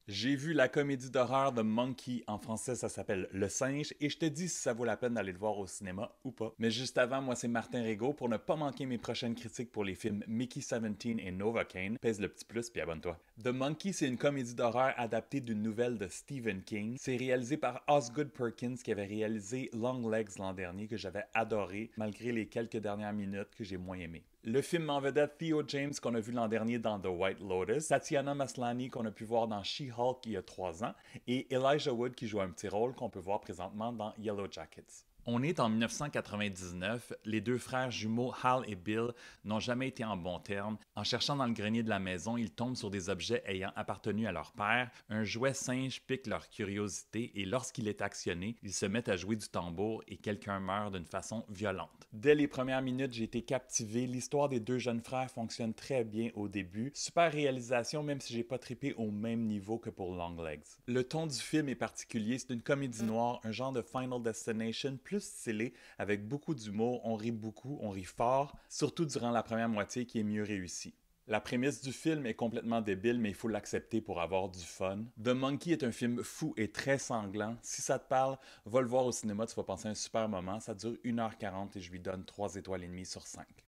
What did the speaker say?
J'ai vu la comédie d'horreur de Monkey, en français ça s'appelle Le Singe, et je te dis si ça vaut la peine d'aller le voir au cinéma ou pas. Mais juste avant, moi c'est Martin Régaud, pour ne pas manquer mes prochaines critiques pour les films Mickey 17 et Novocaine, pèse le petit plus puis abonne-toi. The Monkey, c'est une comédie d'horreur adaptée d'une nouvelle de Stephen King. C'est réalisé par Osgood Perkins qui avait réalisé Longlegs l'an dernier, que j'avais adoré, malgré les quelques dernières minutes que j'ai moins aimé. Le film en vedette Theo James qu'on a vu l'an dernier dans The White Lotus, Tatiana Maslany qu'on a pu voir dans She-Hulk il y a 3 ans, et Elijah Wood qui joue un petit rôle qu'on peut voir présentement dans Yellow Jackets. On est en 1999, les deux frères jumeaux Hal et Bill n'ont jamais été en bons termes. En cherchant dans le grenier de la maison, ils tombent sur des objets ayant appartenu à leur père. Un jouet singe pique leur curiosité et lorsqu'il est actionné, ils se mettent à jouer du tambour et quelqu'un meurt d'une façon violente. Dès les premières minutes, j'ai été captivé. L'histoire des deux jeunes frères fonctionne très bien au début. Super réalisation, même si j'ai pas trippé au même niveau que pour Longlegs. Le ton du film est particulier, c'est une comédie noire, un genre de Final Destination plus stylé, avec beaucoup d'humour, on rit beaucoup, on rit fort, surtout durant la première moitié qui est mieux réussie. La prémisse du film est complètement débile, mais il faut l'accepter pour avoir du fun. The Monkey est un film fou et très sanglant. Si ça te parle, va le voir au cinéma, tu vas passer un super moment. Ça dure 1h40 et je lui donne 3 étoiles et demie sur 5.